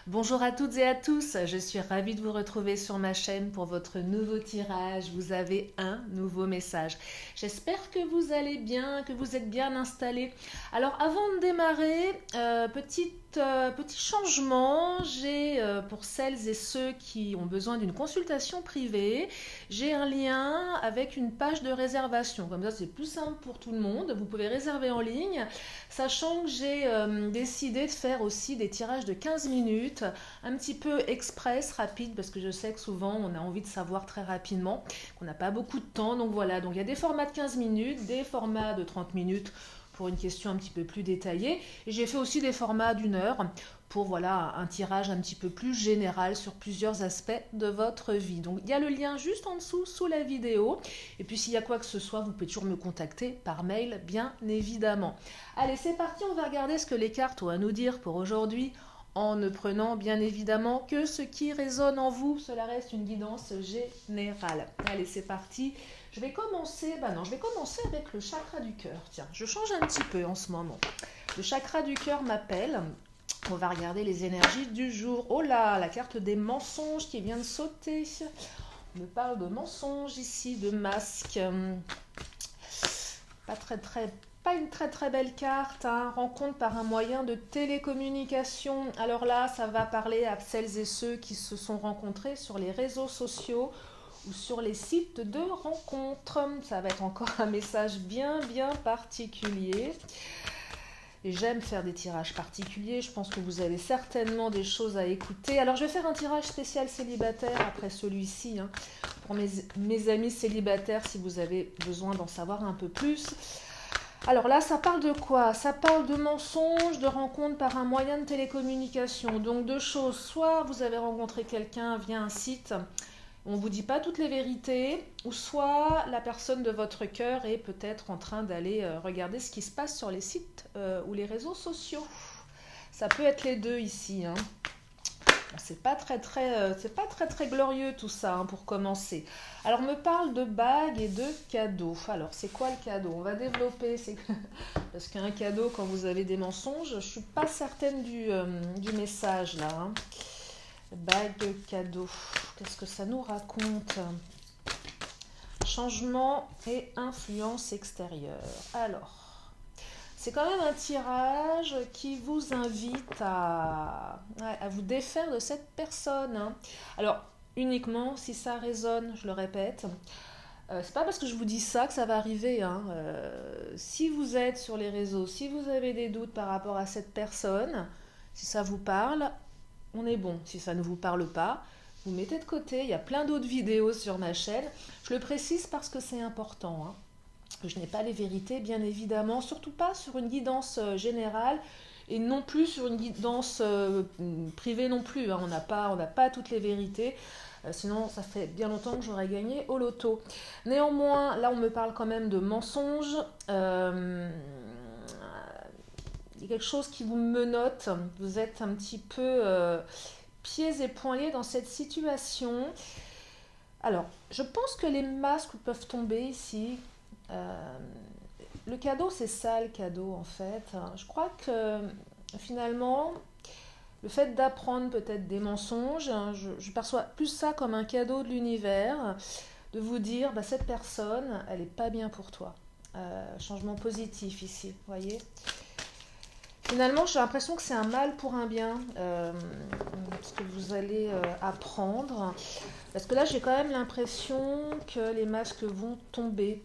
Bonjour à toutes et à tous, je suis ravie de vous retrouver sur ma chaîne pour votre nouveau tirage. Vous avez un nouveau message. J'espère que vous allez bien, que vous êtes bien installés. Alors avant de démarrer, petit changement, j'ai pour celles et ceux qui ont besoin d'une consultation privée, j'ai un lien avec une page de réservation. Comme ça c'est plus simple pour tout le monde, vous pouvez réserver en ligne, sachant que j'ai décidé de faire aussi des tirages de 15 minutes, un petit peu express, rapide, parce que je sais que souvent on a envie de savoir très rapidement, qu'on n'a pas beaucoup de temps. Donc voilà, donc il y a des formats de 15 minutes, des formats de 30 minutes pour une question un petit peu plus détaillée. Et j'ai fait aussi des formats d'une heure pour voilà, un tirage un petit peu plus général sur plusieurs aspects de votre vie. Donc il y a le lien juste en dessous, sous la vidéo. Et puis s'il y a quoi que ce soit, vous pouvez toujours me contacter par mail, bien évidemment. Allez, c'est parti, on va regarder ce que les cartes ont à nous dire pour aujourd'hui, en ne prenant bien évidemment que ce qui résonne en vous. Cela reste une guidance générale. Allez, c'est parti. Je vais commencer avec le chakra du cœur. Tiens, je change un petit peu en ce moment. Le chakra du cœur m'appelle. On va regarder les énergies du jour. Oh là, la carte des mensonges qui vient de sauter. On me parle de mensonges ici, de masques. Pas une très belle carte, hein. Rencontre par un moyen de télécommunication. Alors là, ça va parler à celles et ceux qui se sont rencontrés sur les réseaux sociaux ou sur les sites de rencontres. Ça va être encore un message bien particulier. Et j'aime faire des tirages particuliers, je pense que vous avez certainement des choses à écouter. Alors je vais faire un tirage spécial célibataire après celui-ci, hein, pour mes amis célibataires si vous avez besoin d'en savoir un peu plus. Alors là, ça parle de quoi? Ça parle de mensonges, de rencontres par un moyen de télécommunication. Donc deux choses, soit vous avez rencontré quelqu'un via un site, on ne vous dit pas toutes les vérités, ou soit la personne de votre cœur est peut-être en train d'aller regarder ce qui se passe sur les sites ou les réseaux sociaux. Ça peut être les deux ici, hein. C'est pas très glorieux tout ça, hein, pour commencer. Alors, on me parle de bagues et de cadeaux. Alors, c'est quoi le cadeau? On va développer. Parce qu'un cadeau, quand vous avez des mensonges, je ne suis pas certaine du message là, hein. Bague, cadeau. Qu'est-ce que ça nous raconte? Changement et influence extérieure. Alors, c'est quand même un tirage qui vous invite à vous défaire de cette personne, hein. Alors, uniquement si ça résonne, je le répète. C'est pas parce que je vous dis ça que ça va arriver, hein. Si vous êtes sur les réseaux, si vous avez des doutes par rapport à cette personne, si ça vous parle, on est bon. Si ça ne vous parle pas, vous mettez de côté. Il y a plein d'autres vidéos sur ma chaîne. Je le précise parce que c'est important, hein. Je n'ai pas les vérités, bien évidemment, surtout pas sur une guidance générale et non plus sur une guidance privée non plus, hein. On n'a pas toutes les vérités, sinon ça fait bien longtemps que j'aurais gagné au loto. Néanmoins, là on me parle quand même de mensonges. Il y a quelque chose qui vous menotte, vous êtes un petit peu pieds et poings liés dans cette situation. Alors, je pense que les masques peuvent tomber ici. Le cadeau, c'est ça le cadeau en fait. Je crois que finalement, le fait d'apprendre peut-être des mensonges, je perçois plus ça comme un cadeau de l'univers, de vous dire, bah, cette personne, elle n'est pas bien pour toi. Changement positif ici, vous voyez. Finalement, j'ai l'impression que c'est un mal pour un bien, ce que vous allez apprendre. Parce que là, j'ai quand même l'impression que les masques vont tomber.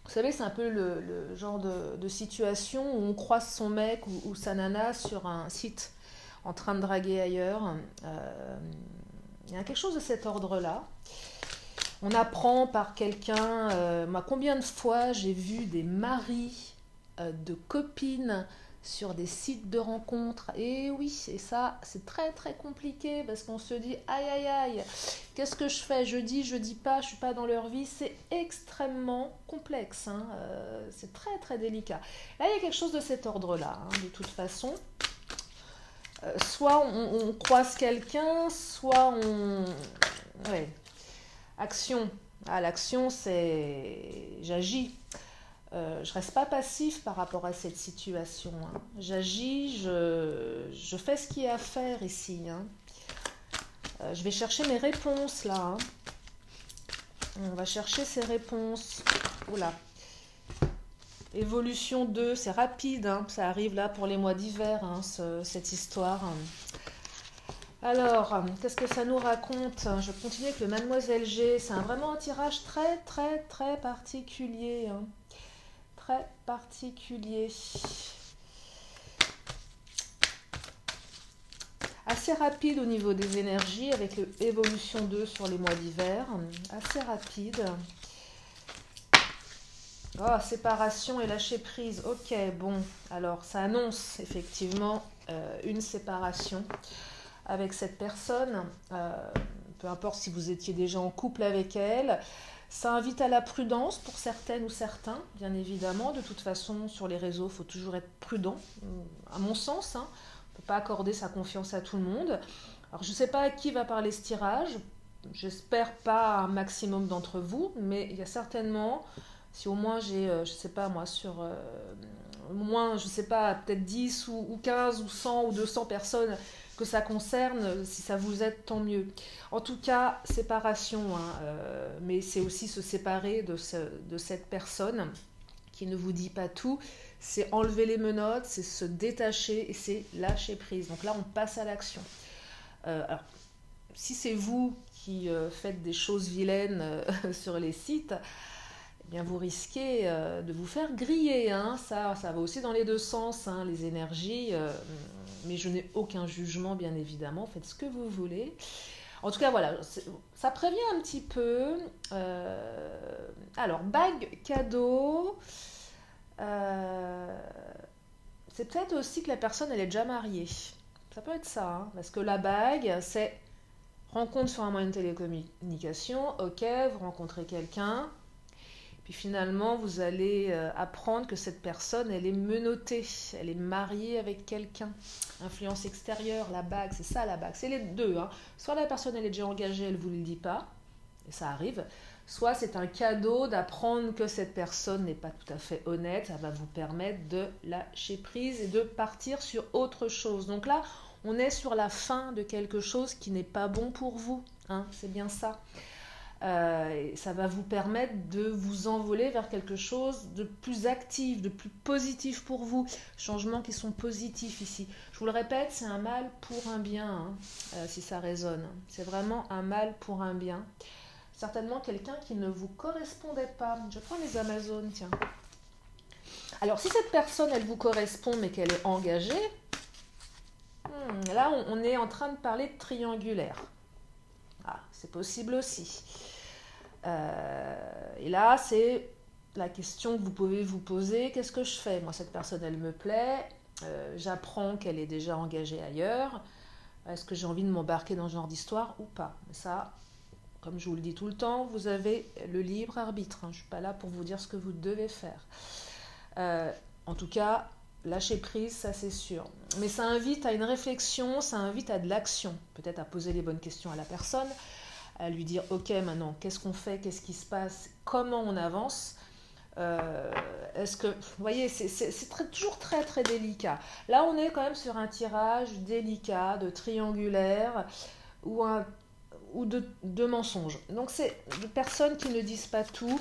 Vous savez, c'est un peu le genre de situation où on croise son mec ou sa nana sur un site en train de draguer ailleurs. Il y a quelque chose de cet ordre-là. On apprend par quelqu'un... moi, combien de fois j'ai vu des maris de copines sur des sites de rencontres? Et oui, et ça, c'est très compliqué parce qu'on se dit, aïe, qu'est-ce que je fais? Je dis pas, je suis pas dans leur vie. C'est extrêmement complexe, hein. C'est très délicat. Là, il y a quelque chose de cet ordre-là, hein, de toute façon. Soit on croise quelqu'un, soit on... Ouais. Action. Ah, l'action, c'est... J'agis. Je reste pas passif par rapport à cette situation, hein. J'agis, je fais ce qu'il y a à faire ici, hein. Je vais chercher mes réponses là, hein. On va chercher ces réponses. Oula. Évolution 2, c'est rapide, hein. Ça arrive là pour les mois d'hiver, hein, cette histoire. Alors, qu'est-ce que ça nous raconte? Je continue avec le Mademoiselle G. C'est vraiment un tirage très, très, très particulier, hein. Très particulier. Assez rapide au niveau des énergies, avec l'évolution 2 sur les mois d'hiver. Assez rapide. Oh, séparation et lâcher prise. Ok, bon. Alors, ça annonce effectivement une séparation avec cette personne. Peu importe si vous étiez déjà en couple avec elle. Ça invite à la prudence pour certaines ou certains, bien évidemment. De toute façon, sur les réseaux, il faut toujours être prudent, à mon sens, hein. On ne peut pas accorder sa confiance à tout le monde. Alors, je ne sais pas à qui va parler ce tirage. J'espère pas un maximum d'entre vous, mais il y a certainement, si au moins j'ai, je ne sais pas moi, sur au moins, je ne sais pas, peut-être 10 ou 15 ou 100 ou 200 personnes que ça concerne, si ça vous aide, tant mieux. En tout cas, séparation, hein, mais c'est aussi se séparer de cette personne qui ne vous dit pas tout. C'est enlever les menottes, c'est se détacher et c'est lâcher prise. Donc là, on passe à l'action. Alors, si c'est vous qui faites des choses vilaines sur les sites, eh bien vous risquez de vous faire griller, hein. Ça va aussi dans les deux sens, hein, les énergies. Mais je n'ai aucun jugement, bien évidemment. Faites ce que vous voulez. En tout cas, voilà, ça prévient un petit peu. Alors, bague, cadeau. C'est peut-être aussi que la personne, elle est déjà mariée. Ça peut être ça, hein, parce que la bague, c'est rencontre sur un moyen de télécommunication. Ok, vous rencontrez quelqu'un. Puis finalement, vous allez apprendre que cette personne, elle est menottée, elle est mariée avec quelqu'un. Influence extérieure, la bague, c'est ça la bague. C'est les deux, hein. Soit la personne, elle est déjà engagée, elle ne vous le dit pas, et ça arrive. Soit c'est un cadeau d'apprendre que cette personne n'est pas tout à fait honnête. Ça va vous permettre de lâcher prise et de partir sur autre chose. Donc là, on est sur la fin de quelque chose qui n'est pas bon pour vous, hein. C'est bien ça. Ça va vous permettre de vous envoler vers quelque chose de plus actif, de plus positif pour vous. Changements qui sont positifs ici. Je vous le répète, c'est un mal pour un bien, hein, si ça résonne. C'est vraiment un mal pour un bien. Certainement quelqu'un qui ne vous correspondait pas. Je prends les Amazones, tiens. Alors, si cette personne, elle vous correspond, mais qu'elle est engagée, là, on est en train de parler de triangulaire. Ah, c'est possible aussi. Et là, c'est la question que vous pouvez vous poser. Qu'est-ce que je fais? Moi, cette personne, elle me plaît. J'apprends qu'elle est déjà engagée ailleurs. Est-ce que j'ai envie de m'embarquer dans ce genre d'histoire ou pas? Ça, comme je vous le dis tout le temps, vous avez le libre arbitre, hein. Je ne suis pas là pour vous dire ce que vous devez faire. En tout cas, lâcher prise, ça c'est sûr. Mais ça invite à une réflexion, ça invite à de l'action. Peut-être à poser les bonnes questions à la personne, à lui dire, ok, maintenant, qu'est-ce qu'on fait, qu'est-ce qui se passe, comment on avance. Est-ce que, vous voyez, c'est toujours très très délicat. Là, on est quand même sur un tirage délicat, de triangulaire, ou de mensonges. Donc, c'est de personnes qui ne disent pas tout,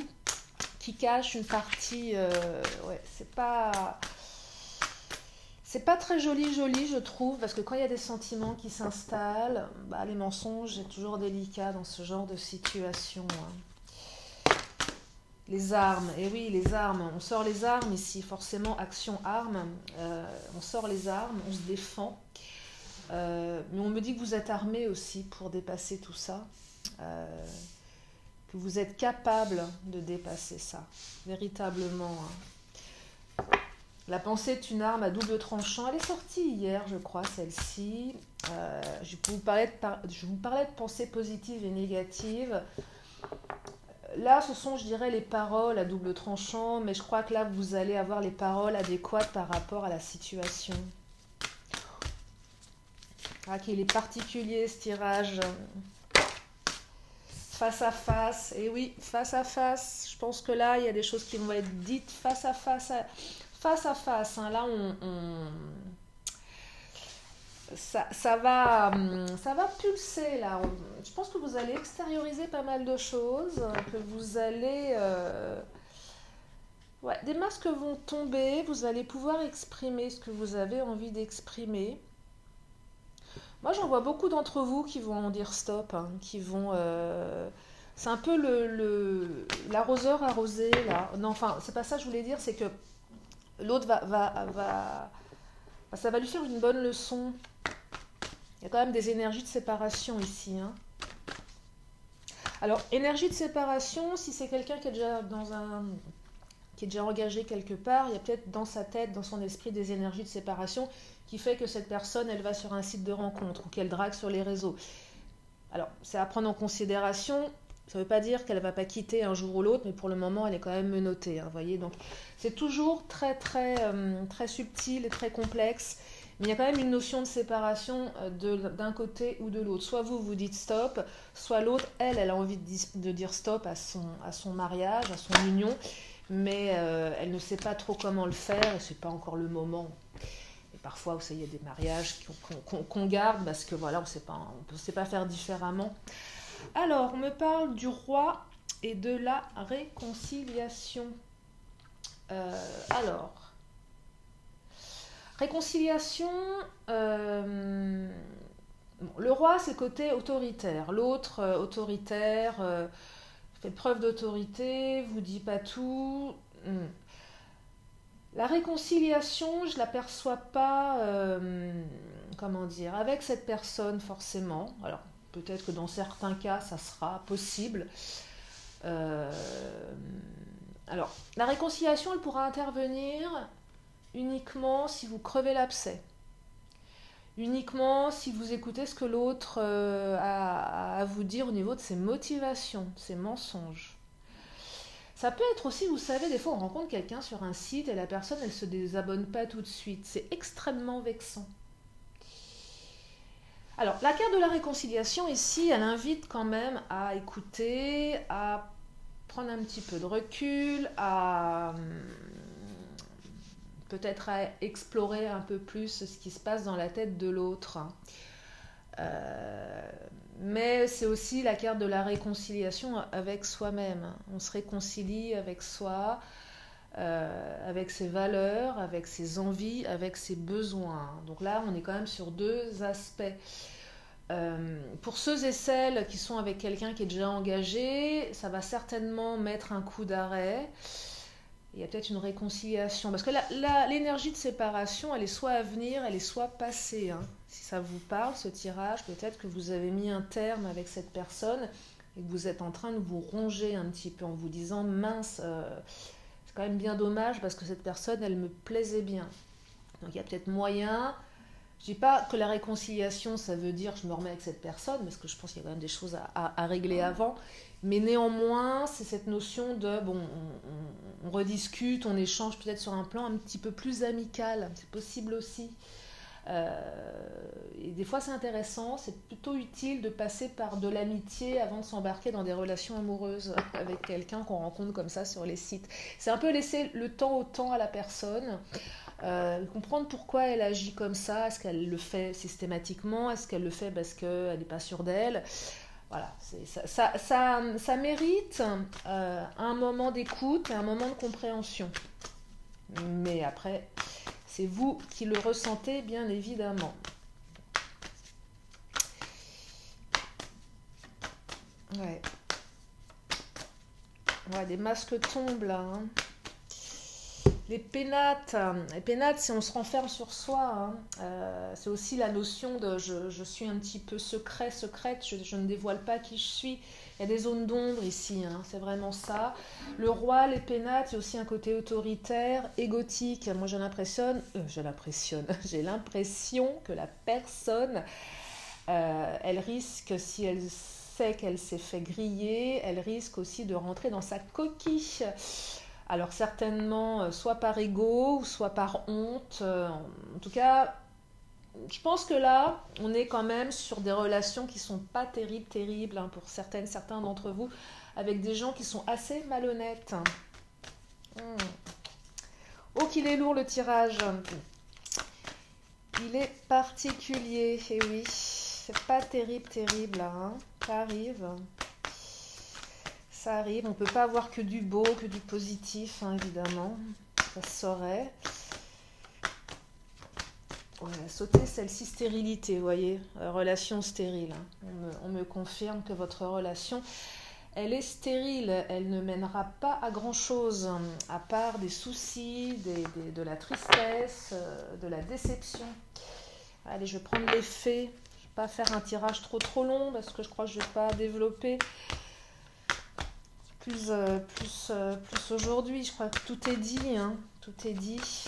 qui cachent une partie. Ouais, c'est pas très joli, je trouve, parce que quand il y a des sentiments qui s'installent, les mensonges, c'est toujours délicat dans ce genre de situation, hein. Les armes, et oui, les armes, on sort les armes ici, forcément, action armes, on sort les armes, on se défend, mais on me dit que vous êtes armé aussi pour dépasser tout ça, que vous êtes capable de dépasser ça, véritablement, hein. La pensée est une arme à double tranchant. Elle est sortie hier, je crois, celle-ci. Je vous parlais de pensée positive et négative. Là, ce sont, je dirais, les paroles à double tranchant, mais je crois que là, vous allez avoir les paroles adéquates par rapport à la situation. Ah, qu'il est particulier, ce tirage. Face à face. Et oui, face à face. Je pense que là, il y a des choses qui vont être dites face à face. Face à face, hein. Là, ça va pulser là. Je pense que vous allez extérioriser pas mal de choses, que vous allez, ouais, des masques vont tomber. Vous allez pouvoir exprimer ce que vous avez envie d'exprimer. Moi, j'en vois beaucoup d'entre vous qui vont dire stop, hein, qui vont. C'est un peu l'arroseur arrosé là. Non, enfin, c'est pas ça que je voulais dire, c'est que l'autre ça va lui faire une bonne leçon. Il y a quand même des énergies de séparation ici, hein. Alors, énergie de séparation, si c'est quelqu'un qui est déjà qui est déjà engagé quelque part, il y a peut-être dans sa tête, dans son esprit, des énergies de séparation qui fait que cette personne, elle va sur un site de rencontre ou qu'elle drague sur les réseaux. Alors, c'est à prendre en considération. Ça ne veut pas dire qu'elle ne va pas quitter un jour ou l'autre, mais pour le moment, elle est quand même menottée, hein, voyez. Donc, c'est toujours très, très, très subtil et très complexe. Mais il y a quand même une notion de séparation d'un côté ou de l'autre. Soit vous dites stop, soit l'autre, elle a envie de dire stop à son mariage, à son union, mais elle ne sait pas trop comment le faire et ce n'est pas encore le moment. Et parfois, vous savez, il y a des mariages qu'on garde parce que voilà, on ne sait pas faire différemment. Alors, on me parle du roi et de la réconciliation. Alors, réconciliation, bon, le roi, c'est côté autoritaire. L'autre, autoritaire, fait preuve d'autorité, vous dit pas tout. La réconciliation, je ne l'aperçois pas, comment dire, avec cette personne forcément. Alors, peut-être que dans certains cas, ça sera possible. Alors, la réconciliation, elle pourra intervenir uniquement si vous crevez l'abcès. Uniquement si vous écoutez ce que l'autre a à vous dire au niveau de ses motivations, ses mensonges. Ça peut être aussi, vous savez, des fois on rencontre quelqu'un sur un site et la personne, elle ne se désabonne pas tout de suite. C'est extrêmement vexant. Alors, la carte de la réconciliation, ici, elle invite quand même à écouter, à prendre un petit peu de recul, à peut-être à explorer un peu plus ce qui se passe dans la tête de l'autre. Mais c'est aussi la carte de la réconciliation avec soi-même. On se réconcilie avec soi, avec ses valeurs, avec ses envies, avec ses besoins. Donc là, on est quand même sur deux aspects. Pour ceux et celles qui sont avec quelqu'un qui est déjà engagé, ça va certainement mettre un coup d'arrêt. Il y a peut-être une réconciliation. Parce que l'énergie de séparation, elle est soit à venir, elle est soit passée. Hein. Si ça vous parle, ce tirage, peut-être que vous avez mis un terme avec cette personne et que vous êtes en train de vous ronger un petit peu en vous disant « mince, c'est quand même bien dommage parce que cette personne, elle me plaisait bien. » Donc il y a peut-être moyen. Je ne dis pas que la réconciliation, ça veut dire je me remets avec cette personne, parce que je pense qu'il y a quand même des choses à régler avant. Mais néanmoins, c'est cette notion de, bon, on rediscute, on échange peut-être sur un plan un petit peu plus amical. C'est possible aussi. Et des fois, c'est intéressant, c'est plutôt utile de passer par de l'amitié avant de s'embarquer dans des relations amoureuses avec quelqu'un qu'on rencontre comme ça sur les sites. C'est un peu laisser le temps au temps à la personne. Comprendre pourquoi elle agit comme ça, est-ce qu'elle le fait systématiquement, est-ce qu'elle le fait parce qu'elle n'est pas sûre d'elle. Voilà, ça mérite un moment d'écoute et un moment de compréhension. Mais après, c'est vous qui le ressentez, bien évidemment. Ouais. Ouais, des masques tombent là, hein. Les pénates, si on se renferme sur soi, hein, c'est aussi la notion de je suis un petit peu secrète, je ne dévoile pas qui je suis. Il y a des zones d'ombre ici, hein, c'est vraiment ça. Le roi, les pénates, il y a aussi un côté autoritaire, égotique. Moi, j'ai l'impression que la personne, elle risque, si elle sait qu'elle s'est fait griller, elle risque aussi de rentrer dans sa coquille. Alors certainement, soit par ego, ou soit par honte. En tout cas, je pense que là, on est quand même sur des relations qui sont pas terribles, hein, pour certains d'entre vous, avec des gens qui sont assez malhonnêtes. Oh, qu'il est lourd le tirage. Il est particulier, et oui, c'est pas terrible, hein. Ça arrive. Ça arrive, on peut pas avoir que du beau, que du positif, hein, évidemment. Ça se saurait. Voilà, sauter celle-ci, stérilité, vous voyez, relation stérile. Hein. On me confirme que votre relation, elle est stérile, elle ne mènera pas à grand-chose, à part des soucis, de la tristesse, de la déception. Allez, je vais prendre les faits. Je ne vais pas faire un tirage trop long, parce que je crois que je ne vais pas développer plus aujourd'hui. Je crois que tout est dit, hein. Tout est dit.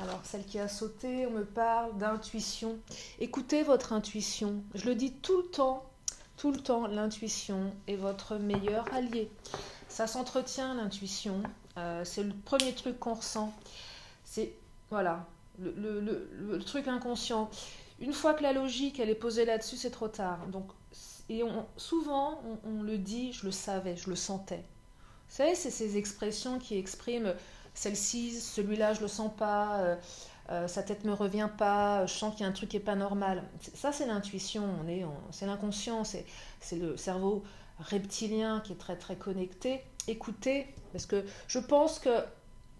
Alors, celle qui a sauté, on me parle d'intuition. Écoutez votre intuition. Je le dis tout le temps, l'intuition est votre meilleur allié. Ça s'entretient, l'intuition. C'est le premier truc qu'on ressent. C'est, voilà, le truc inconscient. Une fois que la logique, elle est posée là-dessus, c'est trop tard. Donc, souvent, on le dit, je le savais, je le sentais. Vous savez, c'est ces expressions qui expriment celle-ci, celui-là, je le sens pas, sa tête me revient pas, je sens qu'il y a un truc qui est pas normal. Ça, c'est l'intuition, c'est l'inconscient, c'est le cerveau reptilien qui est très connecté. Écoutez, parce que je pense que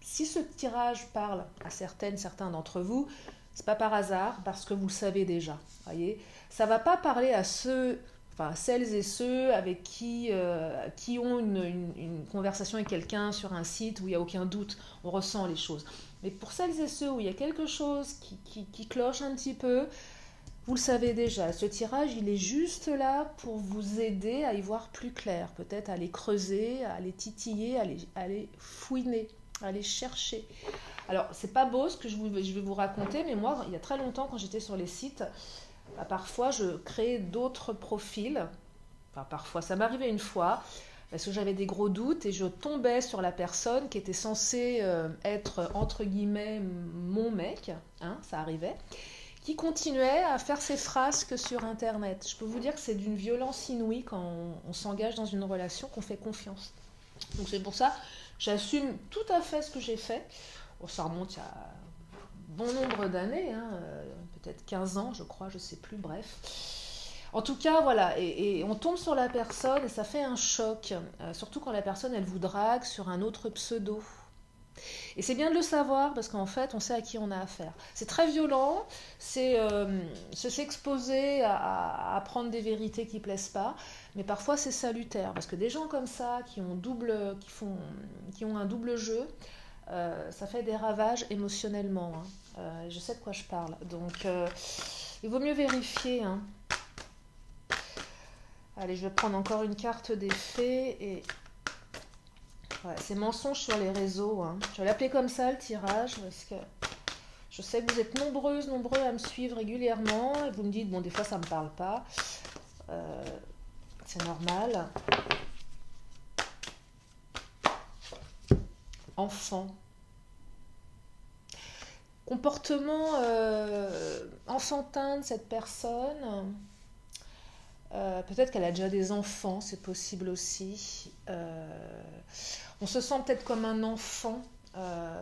si ce tirage parle à certains d'entre vous, c'est pas par hasard, parce que vous le savez déjà. Voyez, ça va pas parler à celles et ceux avec qui ont une conversation avec quelqu'un sur un site où il n'y a aucun doute, on ressent les choses. Mais pour celles et ceux où il y a quelque chose qui cloche un petit peu, vous le savez déjà. Ce tirage, il est juste là pour vous aider à y voir plus clair, peut-être à les creuser, à les titiller, à les fouiner, à les chercher. Alors, c'est pas beau ce que je vais vous raconter, mais moi, il y a très longtemps, quand j'étais sur les sites, parfois, je créais d'autres profils. Enfin, parfois, ça m'arrivait une fois, parce que j'avais des gros doutes et je tombais sur la personne qui était censée être, entre guillemets, mon mec, hein, ça arrivait, qui continuait à faire ses frasques sur Internet. Je peux vous dire que c'est d'une violence inouïe quand on s'engage dans une relation, qu'on fait confiance. Donc c'est pour ça, j'assume tout à fait ce que j'ai fait. Bon, ça remonte à bon nombre d'années, hein, peut-être 15 ans, je crois, je sais plus, bref. En tout cas, voilà, et on tombe sur la personne et ça fait un choc, surtout quand la personne, elle vous drague sur un autre pseudo. Et c'est bien de le savoir parce qu'en fait, on sait à qui on a affaire. C'est très violent, c'est s'exposer à apprendre des vérités qui plaisent pas, mais parfois c'est salutaire parce que des gens comme ça qui ont un double jeu, ça fait des ravages émotionnellement. Hein. Je sais de quoi je parle. Donc, il vaut mieux vérifier. Hein. Allez, je vais prendre encore une carte des fées et ouais, c'est mensonge sur les réseaux. Hein. Je vais l'appeler comme ça le tirage parce que je sais que vous êtes nombreux à me suivre régulièrement et vous me dites bon des fois ça me parle pas. C'est normal. Enfant. Comportement enfantin de cette personne. Peut-être qu'elle a déjà des enfants, c'est possible aussi. On se sent peut-être comme un enfant. Là,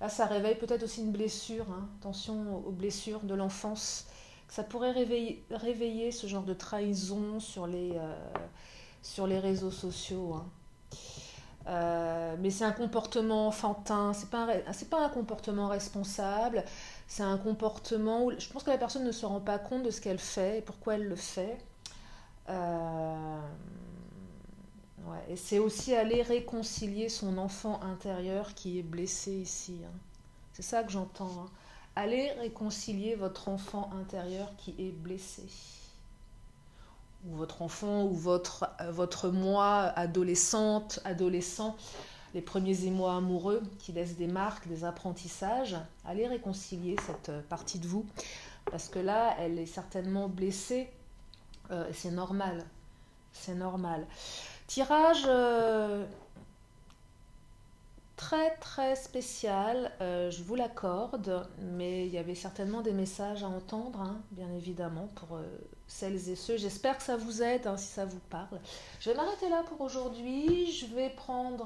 ça réveille peut-être aussi une blessure. Hein. Attention aux blessures de l'enfance. Ça pourrait réveiller ce genre de trahison sur les réseaux sociaux. Hein. Mais c'est un comportement enfantin, c'est pas un comportement responsable, c'est un comportement où je pense que la personne ne se rend pas compte de ce qu'elle fait et pourquoi elle le fait. Ouais. Et c'est aussi aller réconcilier son enfant intérieur qui est blessé ici. Hein. C'est ça que j'entends. Hein. Allez réconcilier votre enfant intérieur qui est blessé. Ou votre enfant ou votre moi adolescent, les premiers émois amoureux qui laissent des marques, des apprentissages, allez réconcilier cette partie de vous parce que là, elle est certainement blessée. C'est normal. Tirage très spécial, je vous l'accorde, mais il y avait certainement des messages à entendre, hein, bien évidemment, pour celles et ceux. J'espère que ça vous aide, hein, si ça vous parle. Je vais m'arrêter là pour aujourd'hui. Je vais prendre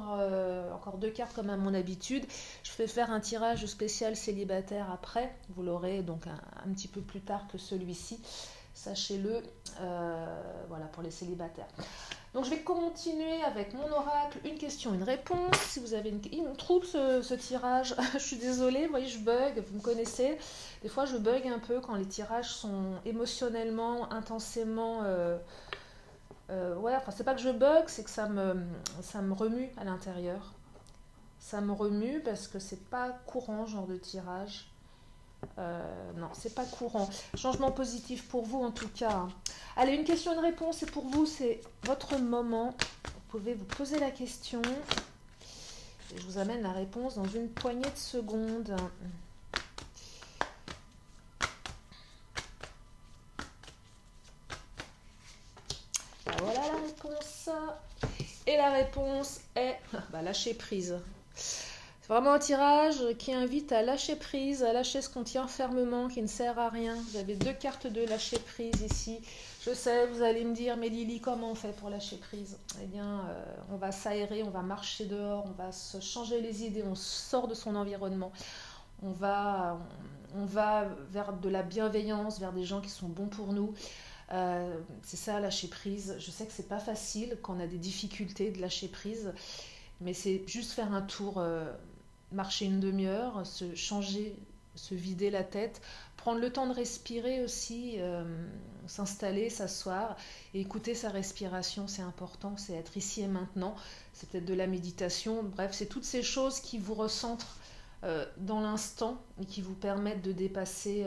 encore 2 cartes comme à mon habitude. Je vais faire un tirage spécial célibataire après. Vous l'aurez donc un petit peu plus tard que celui-ci. Sachez-le, voilà, pour les célibataires. Donc je vais continuer avec mon oracle, une question, une réponse. Si vous avez il me trouble ce tirage, je suis désolée, vous voyez, je bug, vous me connaissez. Des fois je bug un peu quand les tirages sont émotionnellement, intensément... ouais, enfin c'est pas que je bug, c'est que ça me remue à l'intérieur. Ça me remue parce que c'est pas courant ce genre de tirage. Non, c'est pas courant. Changement positif pour vous en tout cas. Allez, une question, une réponse, et pour vous, c'est votre moment. Vous pouvez vous poser la question. Et je vous amène la réponse dans une poignée de secondes. Voilà la réponse. Et la réponse est lâcher prise. C'est vraiment un tirage qui invite à lâcher prise, à lâcher ce qu'on tient fermement, qui ne sert à rien. Vous avez 2 cartes de lâcher prise ici. Je sais, vous allez me dire, mais Lily, comment on fait pour lâcher prise? Eh bien, on va s'aérer, on va marcher dehors, on va se changer les idées, on sort de son environnement. On va vers de la bienveillance, vers des gens qui sont bons pour nous. C'est ça, lâcher prise. Je sais que c'est pas facile quand on a des difficultés de lâcher prise, mais c'est juste faire un tour, marcher une demi-heure, se changer, se vider la tête, prendre le temps de respirer aussi, s'installer, s'asseoir et écouter sa respiration, c'est important, c'est être ici et maintenant, c'est peut-être de la méditation, bref, c'est toutes ces choses qui vous recentrent dans l'instant et qui vous permettent de dépasser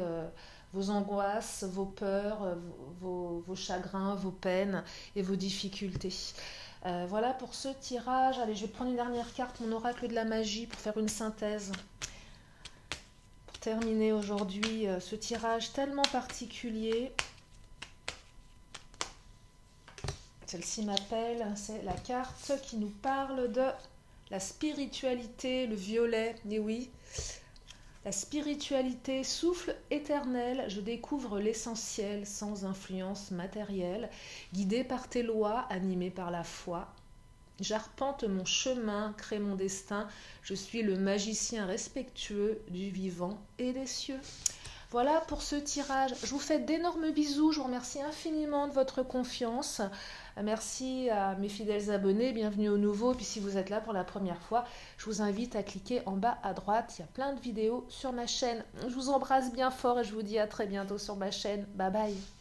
vos angoisses, vos peurs, vos chagrins, vos peines et vos difficultés. Voilà pour ce tirage. Allez, je vais prendre une dernière carte, mon oracle de la magie, pour faire une synthèse. Pour terminer aujourd'hui ce tirage tellement particulier. Celle-ci m'appelle, c'est la carte qui nous parle de la spiritualité, le violet, et oui. La spiritualité, souffle éternel, je découvre l'essentiel sans influence matérielle, guidé par tes lois, animé par la foi. J'arpente mon chemin, crée mon destin, je suis le magicien respectueux du vivant et des cieux. Voilà pour ce tirage. Je vous fais d'énormes bisous, je vous remercie infiniment de votre confiance. Merci à mes fidèles abonnés, bienvenue aux nouveaux. Puis si vous êtes là pour la première fois, je vous invite à cliquer en bas à droite. Il y a plein de vidéos sur ma chaîne. Je vous embrasse bien fort et je vous dis à très bientôt sur ma chaîne. Bye bye.